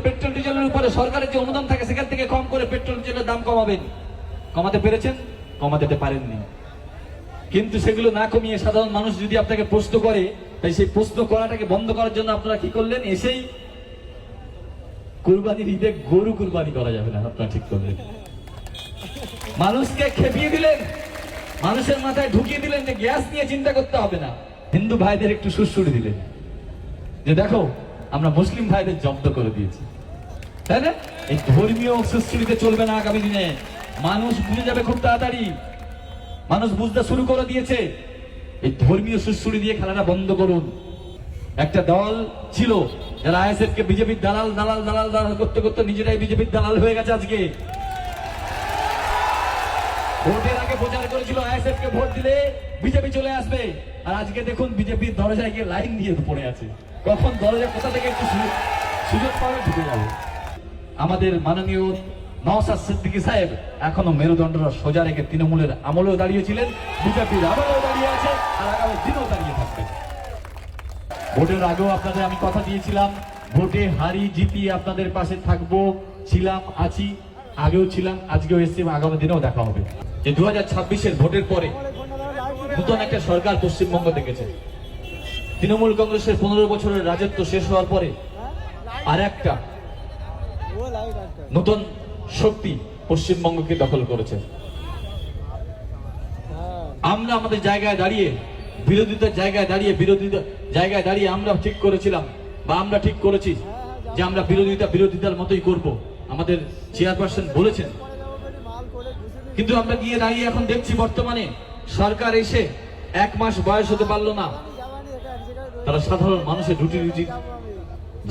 Petrol ডিজেলের উপরে সরকারের যে অনুদান থাকে সেখান থেকে কম করে পেট্রোল ডিজেলের দাম কমাবেন। কমাতে পেরেছেন? কমাতে পারেননি। কিন্তু সেগুলো না কমিয়ে সাধারণ মানুষ যদি আপনাকে প্রশ্ন করে, তাই সেই প্রশ্ন করাটাকে বন্ধ করার জন্য আপনারা কি করলেন? এসেই কুরবানির ঈদে গরু কুরবানি করা যাবে না, আপনারা ঠিক করলেন। মানুষকে খেপিয়ে দিলেন, মানুষের মাথায় ঢুকিয়ে দিলেন যে গ্যাস নিয়ে চিন্তা করতে হবে না। হিন্দু ভাইদের একটু সুরসুরি দিলেন যে দেখো আমরা মুসলিম ভাইদের জব্দ করে দিয়েছি, তাই না? এই ধর্মীয় সুরসুরিতে চলবে না। আগামী দিনে মানুষ বুঝে যাবে খুব তাড়াতাড়ি, মানুষ বুঝতে শুরু করে দিয়েছে। এই ধর্মীয় সুরসুরি দিয়ে খেলাটা বন্ধ করুন। একটা দল ছিল যারা আইএসএফ কে বিজেপির দালাল দালাল দালাল দালাল করতে করতে নিজেরাই বিজেপির দালাল হয়ে গেছে। আজকে ভোটের আগে প্রচার করেছিল আইএসএফ কে ভোট দিলে বিজেপি চলে আসবে, আর আজকে দেখুন বিজেপির দরজায় গিয়ে লাইন দিয়ে পড়ে আছে। কখন দরজা কোথা থেকে একটু সুযোগ পাবে ঢুকে যাবে। আমাদের মাননীয় নওশাদ সিদ্দিকী সাহেব এখনো মেরুদণ্ডরা সোজা রেখে তৃণমূলের আমলেও দাঁড়িয়েছিলেন, বিজেপির আমলেও দাঁড়িয়ে আছে, আর আগামী দিনেও দাঁড়িয়ে থাকবেন। ভোটের আগেও আপনাদের আমি কথা দিয়েছিলাম, ভোটে হারি জিতি আপনাদের পাশে থাকবো, ছিলাম, আছি, আগেও ছিলাম, আজকেও এসেছি, আগামী দিনেও দেখা হবে। যে 2026-এর ভোটের পরে নতুন একটা সরকার পশ্চিমবঙ্গ দেখেছে। তৃণমূল কংগ্রেসের 15 বছরের রাজত্ব শেষ হওয়ার পরে আর একটা নতুন শক্তি পশ্চিমবঙ্গকে দখল করেছে। আমরা আমাদের জায়গায় দাঁড়িয়ে, বিরোধিতার জায়গায় দাঁড়িয়ে আমরা ঠিক করেছিলাম, বা আমরা ঠিক করেছি যে আমরা বিরোধিতার মতোই করব। আমাদের চেয়ারপারসন বলেছেন। কিন্তু আমরা গিয়ে দাঁড়িয়ে এখন দেখছি বর্তমানে সরকার এসে 1 মাস বয়স হতে পারলো না, তারা সাধারণ মানুষের রুটি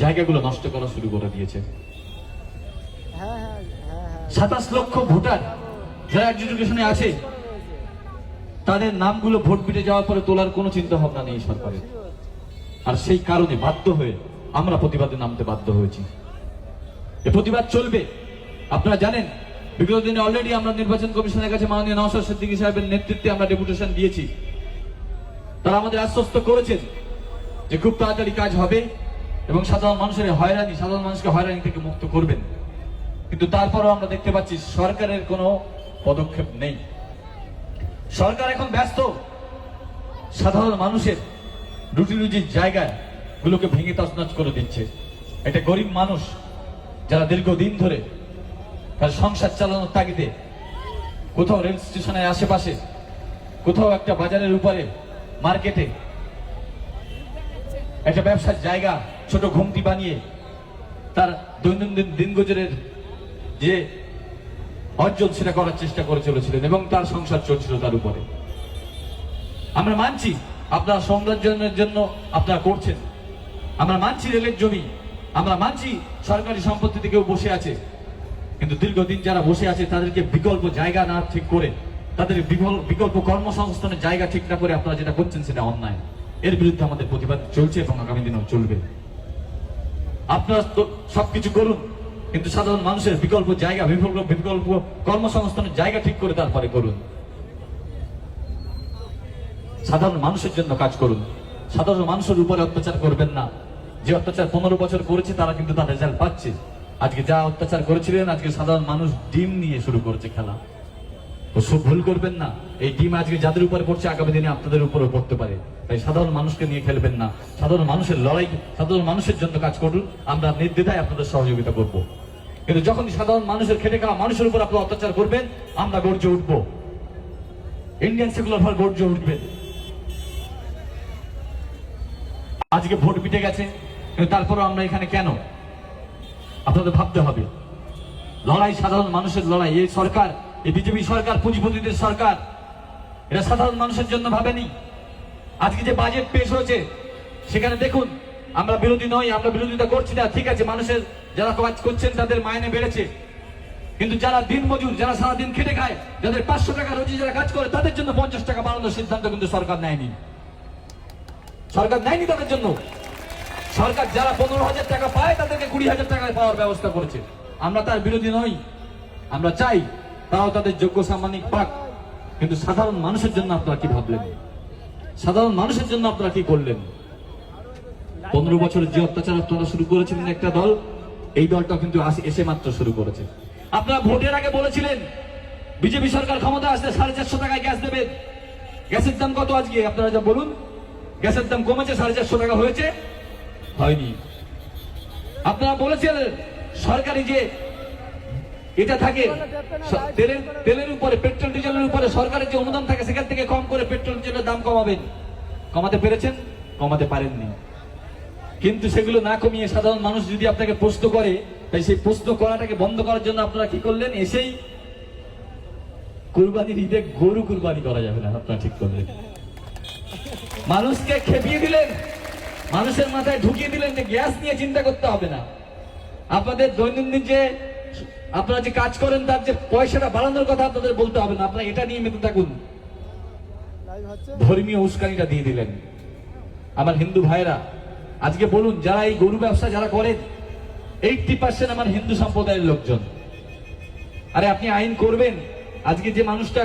জায়গাগুলো নষ্ট করা শুরু করে দিয়েছে। 27 লক্ষ ভোটার যারা এডুকেশনে আছে, তাদের নামগুলো ভোট বিটে যাওয়ার পরে তোলার কোনো চিন্তা ভাবনা নেই সরকারের। আর সেই কারণে বাধ্য হয়ে আমরা প্রতিবাদে নামতে বাধ্য হয়েছি। এই প্রতিবাদ চলবে। আপনারা জানেন বিগত দিনে অলরেডি আমরা নির্বাচন কমিশনের কাছে মাননীয় নওশাদ সিদ্দিকী সাহেবের নেতৃত্বে আমরা ডেপুটেশন দিয়েছি। তারা আমাদের আশ্বস্ত করেছেন যে খুব তাড়াতাড়ি কাজ হবে এবং সাধারণ মানুষকে হয়রানি থেকে মুক্ত করবেন। কিন্তু তারপরও আমরা দেখতে পাচ্ছি সরকারের কোনো পদক্ষেপ নেই। সরকার এখন ব্যস্ত সাধারণ মানুষের রুজির জায়গায় গুলোকে ভেঙে তছনছ করে দিচ্ছে। একটা গরিব মানুষ যারা দীর্ঘদিন ধরে তার সংসার চালানোর তাগিদে কোথাও রেল স্টেশনের আশেপাশে, কোথাও একটা বাজারের উপরে, মার্কেটে একটা ব্যবসার জায়গা ছোট ঘুমটি বানিয়ে তার দৈনন্দিন দিনগুজরের যে অর্জন সেটা করার চেষ্টা করে চলেছিলেন এবং তার সংসার চলছিল তার উপরে। আমরা মানছি আপনারা সৌন্দর্যের জন্য আপনারা করছেন, আমরা মানছি রেলের জমি, আমরা মানছি সরকারি সম্পত্তিতে কেউ বসে আছে, কিন্তু দীর্ঘদিন যারা বসে আছে তাদেরকে বিকল্প জায়গা না ঠিক করে, তাদের বিকল্প কর্মসংস্থানের জায়গা ঠিক না করে আপনারা যেটা করছেন সেটা অন্যায়। এর বিরুদ্ধে আমাদের প্রতিবাদ চলছে এবং আগামী দিনেও চলবে। আপনারা সবকিছু করুন, কিন্তু সাধারণ মানুষের বিকল্প জায়গা, বিকল্প কর্মসংস্থানের জায়গা ঠিক করে তারপরে করুন। সাধারণ মানুষের জন্য কাজ করুন, সাধারণ মানুষের উপরে অত্যাচার করবেন না। যে অত্যাচার 15 বছর করেছে তারা কিন্তু তার রেজাল্ট পাচ্ছে। আজকে যা অত্যাচার করেছিলেন, আজকে সাধারণ মানুষ ডিম নিয়ে শুরু করেছে খেলা। তো সব ভুল করবেন না। এই ডিম আজকে যাদের উপরে পড়ছে আগামী দিনে আপনাদের উপরে পড়তে পারে। তাই সাধারণ মানুষকে নিয়ে খেলবেন না। সাধারণ মানুষের লড়াই, সাধারণ মানুষের জন্য কাজ করুন। আমরা নির্দ্বিধায় আপনাদের সহযোগিতা করব। কিন্তু যখনই সাধারণ মানুষের খেটে খাওয়া মানুষের উপর আপনারা অত্যাচার করবেন, আমরা গর্জে উঠবো। ইন্ডিয়ান সেকুলার ফ্রন্ট গর্জে উঠবে। আজকে ভোট পিটে গেছে, কিন্তু তারপরও আমরা এখানে কেন? আপনাদের ভাবতে হবে। লড়াই সাধারণ মানুষের লড়াই। এই সরকার, এই বিজেপি সরকার পুঁজিপতিদের সরকার, এটা সাধারণ মানুষের জন্য ভাবেনি। আজকে যে বাজেট পেশ হয়েছে সেখানে দেখুন, আমরা বিরোধী নই, আমরা বিরোধিতা করছি না, ঠিক আছে। মানুষের যারা কাজ করছেন তাদের মাইনে বেড়েছে, কিন্তু যারা দিন মজুর, যারা সারাদিন খেটে খায়, যাদের 500 টাকা রোজি যারা কাজ করে, তাদের জন্য 50 টাকা বাড়ানোর সিদ্ধান্ত কিন্তু সরকার নেয়নি। তাদের জন্য সরকার যারা 15,000 টাকা পায় তাদেরকে 20,000 টাকায় পাওয়ার ব্যবস্থা করেছে। আমরা তার বিরোধী নই, আমরা চাই তারাও তাদের যোগ্য সাম্মানিক পাক। কিন্তু সাধারণ মানুষের জন্য আপনারা কি ভাবলেন? সাধারণ মানুষের জন্য আপনারা কি করলেন? 15 বছরের যে অত্যাচার আপনারা শুরু করেছিলেন একটা দল, এই দলটা কিন্তু এসে মাত্র শুরু করেছে। আপনারা ভোটের আগে বলেছিলেন বিজেপি সরকার ক্ষমতা আসলে 450 টাকায় গ্যাস দেবেন। গ্যাসের দাম কত আজকে আপনারা যা বলুন? গ্যাসের দাম কমেছে, 450 টাকা হয়েছে? হয়নি। আপনারা বলেছিলেন সরকারি যে এটা থাকে তেলের উপরে, পেট্রোল ডিজেলের উপরে সরকারের যে অনুদান থাকে সেখান থেকে কম করে পেট্রোল ডিজেলের দাম কমাবেন। কমাতে পেরেছেন? কমাতে পারেননি। কিন্তু সেগুলো না কমিয়ে সাধারণ মানুষ যদি আপনাকে প্রশ্ন করে, তাই সেই প্রশ্ন করাটাকে বন্ধ করার জন্য আপনারা কি করলেন? এসেই কুরবানির ঈদে গরু কুরবানি করা যাবে না, আপনারা ঠিক করলেন। মানুষকে খেপিয়ে দিলেন, মানুষের মাথায় ঢুকিয়ে দিলেন যে গ্যাস নিয়ে চিন্তা করতে হবে না। আপনাদের দৈনন্দিন যে আপনারা যে কাজ করেন তার যে পয়সাটা বাড়ানোর কথা আপনাদের বলতে হবে না, আপনারা এটা নিয়ে মেতে থাকুন। ধর্মীয় উস্কানিটা দিয়ে দিলেন। আমার হিন্দু ভাইরা আজকে বলুন, যারা এই গরু ব্যবসা যারা করেন 80% আমার হিন্দু সম্প্রদায়ের লোকজন। আরে আপনি আইন করবেন, আজকে যে মানুষটা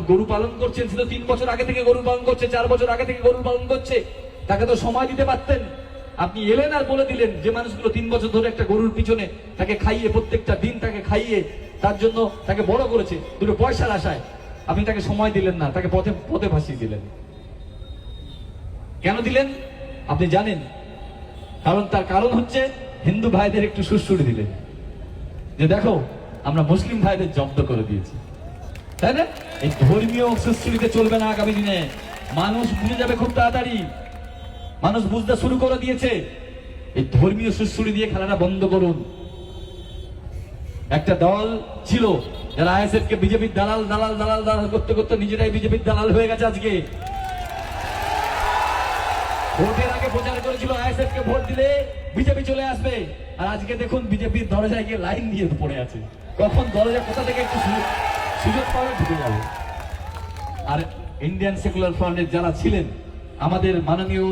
গরু পালন করছেন সে তো 3 বছর আগে থেকে গরু পালন করছে, 4 বছর আগে থেকে গরু পালন করছে, তাকে তো সময় দিতে পারতেন। আপনি এলেন আর বলে দিলেন যে মানুষগুলো 3 বছর ধরে একটা গরুর পিছনে তাকে খাইয়ে, প্রত্যেকটা দিন তাকে খাইয়ে তার জন্য তাকে বড় করেছে, দুটো পয়সার আশায় আপনি তাকে সময় দিলেন না, তাকে পথে ভাসিয়ে দিলেন। কেন দিলেন আপনি জানেন? তার কারণ হচ্ছে হিন্দু ভাইদের একটু সুশ্রুড়ি দিলেন যে দেখো আমরা মুসলিম ভাইদের জব্দ করে দিয়েছি, তাই না? এই ধর্মীয় সুশ্রুড়িতে চলবে না। আগামী দিনে মানুষ বুঝে যাবে খুব তাড়াতাড়ি, মানুষ বুঝতে শুরু করে দিয়েছে। এই ধর্মীয় সুশ্রুড়ি দিয়ে খেলাটা বন্ধ করুন। একটা দল ছিল যারা আইএসএফ কে বিজেপির দালাল দালাল দালাল দালাল করতে করতে নিজেরাই বিজেপির দালাল হয়ে গেছে। আজকে ভোটের আগে প্রচার করেছিল আইএসএফ কে ভোট দিলে বিজেপি চলে আসবে, আর আজকে দেখুন বিজেপির দরজায় গিয়ে লাইন দিয়ে পড়ে আছে। কখন দরজা কোথা থেকে একটু সুযোগ পাবে ঢুকে যাবে। আর ইন্ডিয়ান সেকুলার ফ্রন্টের যারা ছিলেন, আমাদের মাননীয়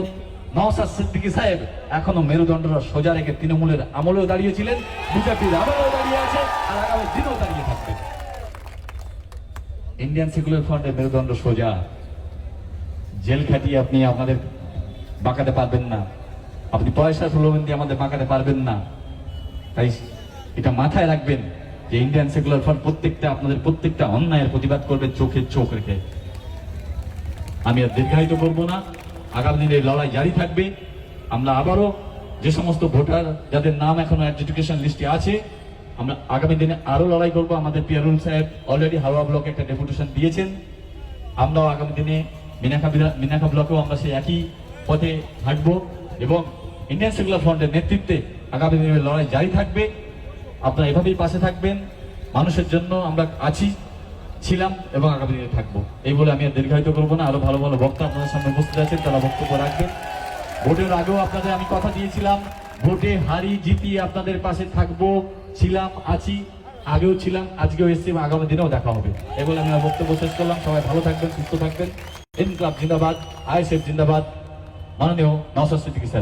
নওশাদ সিদ্দিকী সাহেব এখনো মেরুদণ্ডরা সোজা রেখে তৃণমূলের আমলেও দাঁড়িয়েছিলেন, বিজেপির আমলেও দাঁড়িয়ে আছে, আর আগামী দিনেও দাঁড়িয়ে থাকবে। ইন্ডিয়ান সেকুলার ফ্রন্টের মেরুদণ্ড সোজা। জেল খাটিয়ে আপনি আমাদের বাঁকাতে পারবেন না, আপনি পয়সা প্রলোভন দিয়ে আমাদের বাঁকাতে পারবেন না। তাই এটা মাথায় রাখবেন যে ইন্ডিয়ান সেকুলার ফ্রন্ট আপনাদের প্রত্যেকটা অন্যায়ের প্রতিবাদ করবে চোখে চোখ রেখে। আমি আর দীর্ঘায়িত করবো না, আগামী দিনে এই লড়াই জারি থাকবে। আমরা আবারও যে সমস্ত ভোটার যাদের নাম এখনো অ্যাডজুডিকেশন লিস্টে আছে, আমরা আগামী দিনে আরো লড়াই করবো। আমাদের পিয়ারুল সাহেব অলরেডি হাওড়া ব্লকে একটা ডেপুটেশন দিয়েছেন, আমরাও আগামী দিনে মিনাখা ব্লকেও আমরা সেই একই পথে হাঁটবো এবং ইন্ডিয়ান সেকুলার ফ্রন্টের নেতৃত্বে আগামী দিনে লড়াই জারি থাকবে। আপনারা এভাবেই পাশে থাকবেন। মানুষের জন্য আমরা ছিলাম এবং আগামী দিনে থাকবো। এই বলে আমি আর দীর্ঘায়িত করবো না। আরো ভালো ভালো বক্তা আপনাদের সামনে উপস্থিত আছেন, তারা বক্তব্য রাখবেন। ভোটের আগেও আপনাদের আমি কথা দিয়েছিলাম, ভোটে হারি জিতি আপনাদের পাশে থাকবো, ছিলাম, আছি, আগেও ছিলাম, আজকেও এসেছি, আগামী দিনেও দেখা হবে। এই বলে আমি আমার বক্তব্য শেষ করলাম। সবাই ভালো থাকবেন, সুস্থ থাকবেন। ইনকলাব জিন্দাবাদ, আইএসএফ জিন্দাবাদ। মাননীয় নওশাদ সিদ্দিকী স্যার।